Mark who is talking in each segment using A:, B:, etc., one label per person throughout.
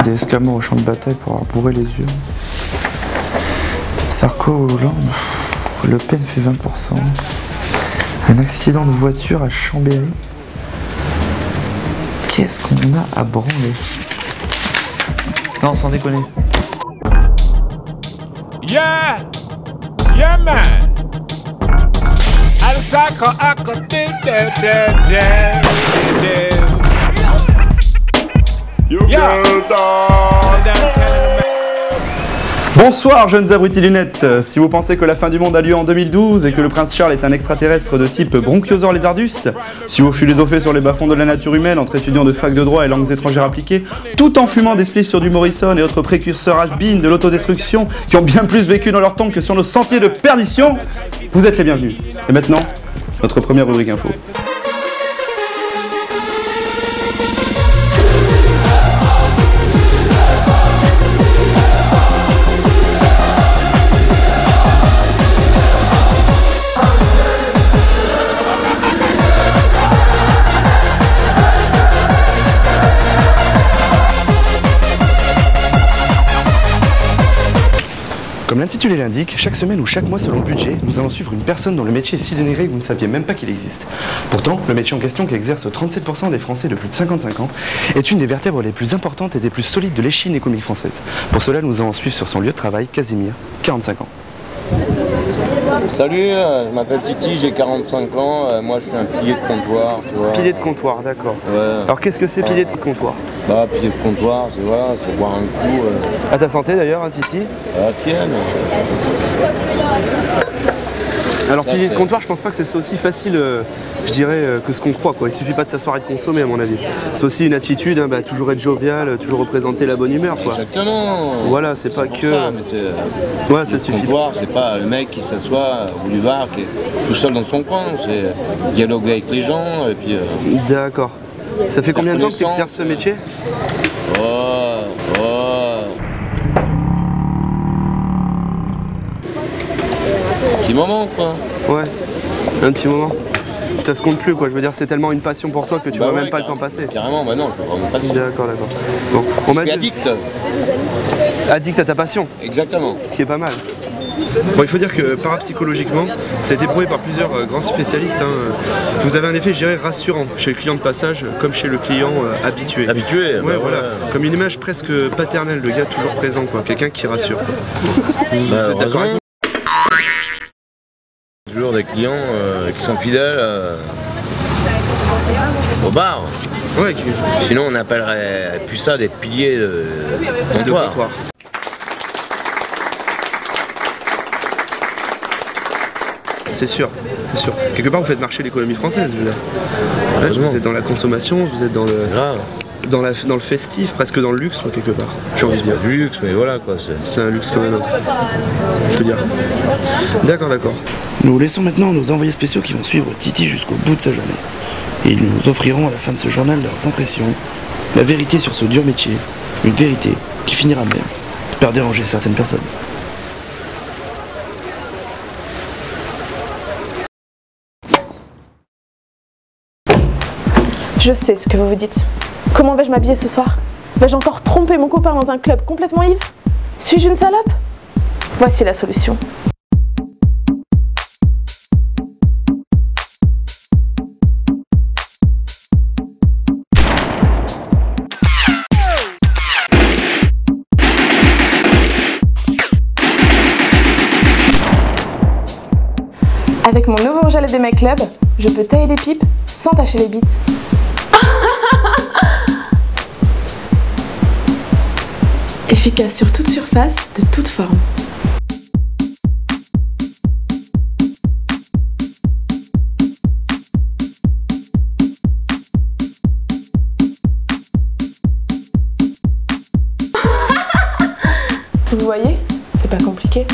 A: des escamors au champ de bataille pour avoir bourré les yeux. Sarko Hollande, Le Pen fait 20%. Un accident de voiture à Chambéry. Qu'est-ce qu'on a à branler? Non, sans déconner.
B: Yeah! Yeah, man! Al saco a côté
A: Bonsoir jeunes abrutis lunettes. Si vous pensez que la fin du monde a lieu en 2012 et que le prince Charles est un extraterrestre de type Bronchiosaure lézardus, si vous philosophez sur les bas-fonds de la nature humaine entre étudiants de fac de droit et langues étrangères appliquées, tout en fumant des spliffs sur du Morrison et autres précurseurs has-been de l'autodestruction qui ont bien plus vécu dans leur temps que sur nos sentiers de perdition, vous êtes les bienvenus. Et maintenant, notre première rubrique info. Comme l'intitulé l'indique, chaque semaine ou chaque mois selon le budget, nous allons suivre une personne dont le métier est si dénigré que vous ne saviez même pas qu'il existe. Pourtant, le métier en question, qui exerce 37% des Français de plus de 55 ans, est une des vertèbres les plus importantes et des plus solides de l'échine économique française. Pour cela, nous allons suivre sur son lieu de travail Casimir, 45 ans.
C: Salut, je m'appelle Titi, j'ai 45 ans, moi je suis un pilier de comptoir. Tu vois.
A: Pilier de comptoir, d'accord.
C: Ouais.
A: Alors qu'est-ce que c'est pilier de comptoir?
C: Bah pilier de comptoir, c'est voilà, c'est boire un coup.
A: À ta santé d'ailleurs, hein, Titi?
C: À la tienne.
A: Alors pilier de comptoir, je pense pas que c'est aussi facile, je dirais, que ce qu'on croit, quoi. Il suffit pas de s'asseoir et de consommer à mon avis. C'est aussi une attitude, hein, toujours être jovial, toujours représenter la bonne humeur, quoi.
C: Exactement.
A: Voilà, c'est pas que...
C: Ça, mais c'est...
A: Ouais, ça suffit.
C: Le comptoir, c'est pas le mec qui s'assoit au boulevard, qui est tout seul dans son coin, c'est dialoguer avec les gens et puis...
A: D'accord. Ça fait combien de temps que tu exerces ce métier?
C: Petit moment quoi.
A: Ouais, un petit moment. Ça se compte plus quoi, je veux dire c'est tellement une passion pour toi que tu vois même pas le temps passer.
C: Carrément, bah non, je vois vraiment passer.
A: D'accord. Bon, on m'a dit...
C: addict.
A: Addict à ta passion.
C: Exactement.
A: Ce qui est pas mal. Bon, il faut dire que parapsychologiquement, ça a été prouvé par plusieurs grands spécialistes. Vous avez un effet, je dirais, rassurant chez le client de passage, comme chez le client habitué.
C: Habitué.
A: Ouais, voilà. Ouais. Comme une image presque paternelle, le gars toujours présent, quoi. Quelqu'un qui rassure. Vous êtes d'accord avec moi?
C: Toujours des clients qui sont fidèles au bar.
A: Ouais,
C: sinon on appellerait plus ça des piliers de comptoir.
A: C'est sûr. Quelque part vous faites marcher l'économie française, je veux dire. Ouais, vous êtes dans la consommation, vous êtes dans le... Dans le festif, presque dans le luxe, quoi, quelque part. J'ai envie de dire.
C: Du luxe, mais voilà quoi.
A: C'est un luxe comme un autre. Je veux dire. D'accord. Nous laissons maintenant nos envoyés spéciaux qui vont suivre Titi jusqu'au bout de sa journée. Et ils nous offriront à la fin de ce journal leurs impressions, la vérité sur ce dur métier, une vérité qui finira même par déranger certaines personnes.
D: Je sais ce que vous vous dites. Comment vais-je m'habiller ce soir? Vais-je encore tromper mon copain dans un club complètement ivre? Suis-je une salope? Voici la solution. Avec mon nouveau gel des Make Club, je peux tailler des pipes sans tacher les bites. Efficace sur toute surface, de toute forme. Vous voyez, c'est pas compliqué.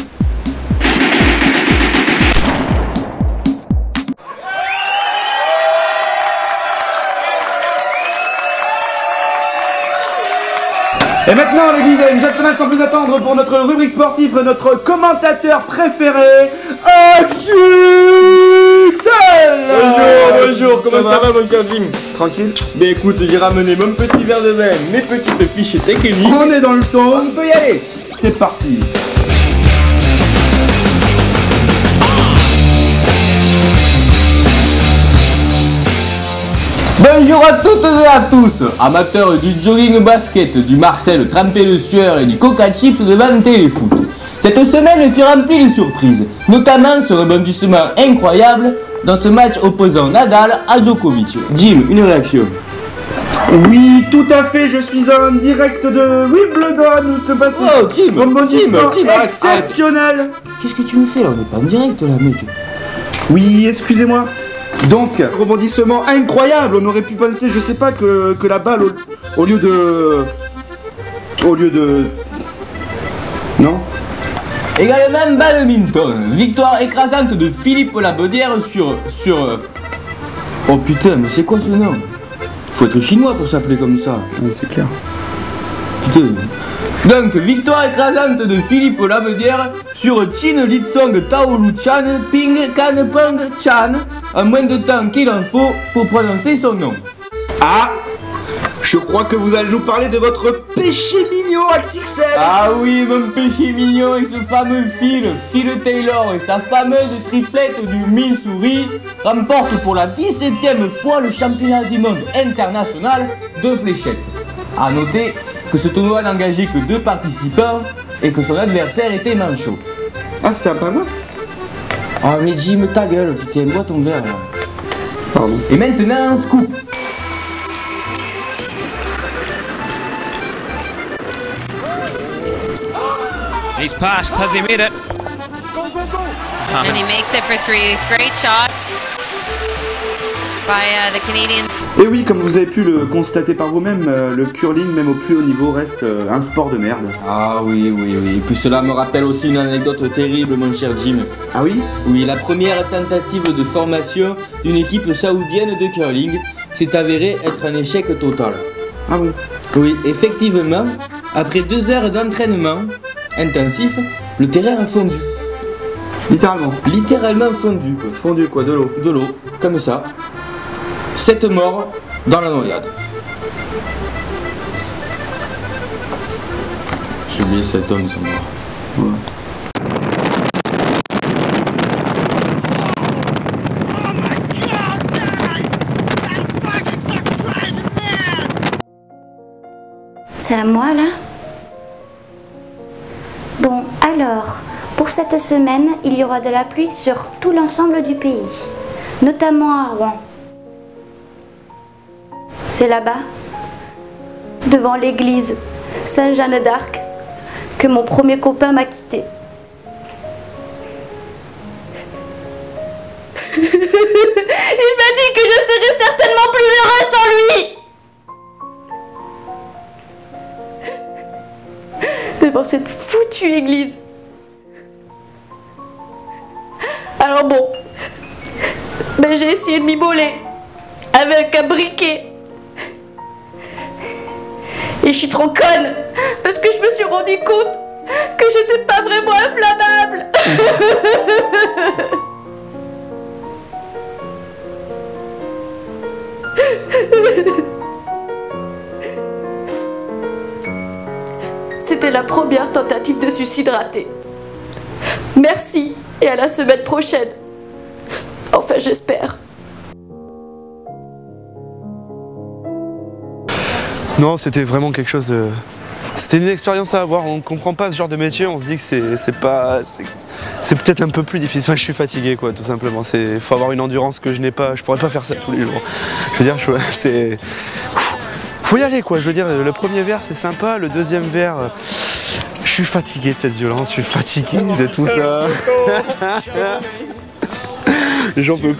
A: Et maintenant, ladies and gentlemen, sans plus attendre, pour notre rubrique sportive, notre commentateur préféré, Axel!
E: Bonjour, comment ça va mon cher Jim?
A: Tranquille.
E: Mais écoute, j'ai ramené mon petit verre de vin, mes petites fiches techniques.
A: On est dans le ton.
E: On peut y aller.
A: C'est parti.
E: Bonjour à toutes et à tous, amateurs du jogging basket, du Marcel trempé de sueur et du Coca Chips devant téléfoot. Cette semaine fut remplie de surprises, notamment ce rebondissement incroyable dans ce match opposant Nadal à Djokovic. Jim, une réaction?
A: Oui, tout à fait, je suis en direct de Wimbledon. Se passe
E: Oh, Jim, arrête.
A: exceptionnel.
E: Qu'est-ce que tu me fais là? On n'est pas en direct là, mec.
A: Oui, excusez-moi. Donc, rebondissement incroyable. On aurait pu penser, je sais pas, que la balle, au lieu de... Non?
E: Également badminton, victoire écrasante de Philippe Labaudière sur... Oh putain, mais c'est quoi ce nom? Faut être chinois pour s'appeler comme ça.
A: Oui, c'est clair.
E: Putain. Donc, victoire écrasante de Philippe Labaudière sur Chin Litsong Taolu Chan Ping Kan Peng Chan en moins de temps qu'il en faut pour prononcer son nom.
A: Ah, je crois que vous allez nous parler de votre péché mignon, Axel.
E: Ah oui, mon péché mignon et ce fameux Phil Taylor et sa fameuse triplette du Missouri remportent pour la 17e fois le championnat du monde international de fléchettes. A noter que ce tournoi n'engageait que 2 participants et que son adversaire était manchot.
A: Ah, c'était un pingouin?
E: Ah mais Jim, ta gueule, putain, bois ton verre là.
A: Pardon.
E: Et maintenant, scoop.
B: He's passed. Has he made it?
F: And he makes it for 3. Great shot by the Canadians.
A: Et oui, comme vous avez pu le constater par vous-même, le curling, même au plus haut niveau, reste un sport de merde.
E: Ah oui. Et puis cela me rappelle aussi une anecdote terrible, mon cher Jim.
A: Ah oui?
E: Oui, la première tentative de formation d'une équipe saoudienne de curling s'est avérée être un échec total.
A: Ah oui.
E: Oui, effectivement, après 2 heures d'entraînement intensif, le terrain a fondu.
A: Littéralement.
E: Littéralement fondu, quoi.
A: Fondu quoi, de l'eau.
E: De l'eau, comme ça. 7 morts dans la noyade. J'ai oublié 7 hommes sont morts.
A: Ouais.
G: C'est à moi là? Bon, alors, pour cette semaine, il y aura de la pluie sur tout l'ensemble du pays, notamment à Rouen. C'est là-bas, devant l'église Saint-Jeanne d'Arc, que mon premier copain m'a quitté. Il m'a dit que je serais certainement plus heureux sans lui. Devant cette foutue église. Alors bon, ben j'ai essayé de m'iboler avec un briquet. Et je suis trop conne parce que je me suis rendu compte que j'étais pas vraiment inflammable. C'était la première tentative de suicide ratée. Merci et à la semaine prochaine. Enfin, j'espère.
A: Non, c'était vraiment quelque chose de... C'était une expérience à avoir, on ne comprend pas ce genre de métier, on se dit que c'est pas... C'est peut-être un peu plus difficile. Enfin, je suis fatigué quoi, tout simplement. Il faut avoir une endurance que je n'ai pas, je pourrais pas faire ça tous les jours. Je veux dire, c'est... Faut y aller quoi, je veux dire, le premier verre c'est sympa, le deuxième verre... Je suis fatigué de cette violence, je suis fatigué de tout ça. J'en peux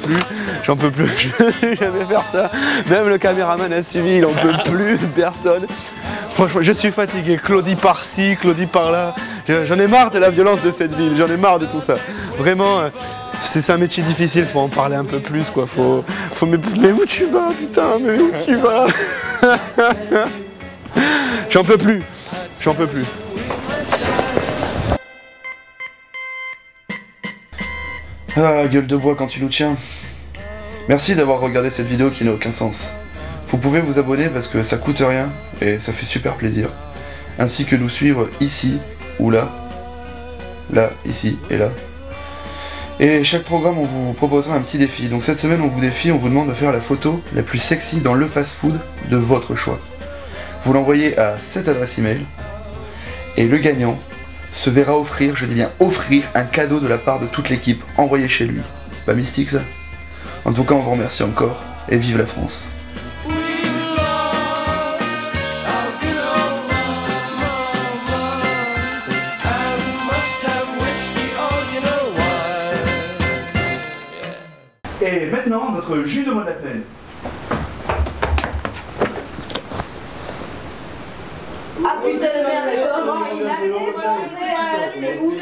A: plus, je vais jamais faire ça. Même le caméraman a suivi, il en peut plus, personne. Franchement, je suis fatigué, Claudie par-ci, Claudie par-là. J'en ai marre de la violence de cette ville, j'en ai marre de tout ça. Vraiment, c'est un métier difficile, faut en parler un peu plus quoi. Mais où tu vas, putain, mais où tu vas? J'en peux plus, j'en peux plus. Ah, gueule de bois quand tu nous tiens. Merci d'avoir regardé cette vidéo qui n'a aucun sens. Vous pouvez vous abonner parce que ça coûte rien et ça fait super plaisir. Ainsi que nous suivre ici ou là. Là, ici et là. Et chaque programme, on vous proposera un petit défi. Donc cette semaine, on vous défie, on vous demande de faire la photo la plus sexy dans le fast-food de votre choix. Vous l'envoyez à cette adresse email et le gagnant se verra offrir, je dis bien offrir, un cadeau de la part de toute l'équipe envoyé chez lui. Pas mystique ça? En tout cas, on vous remercie encore et vive la France. Et maintenant, notre jus de mois de la semaine.
G: Ah putain de merde, comment il m'a défoncé, c'était ouf.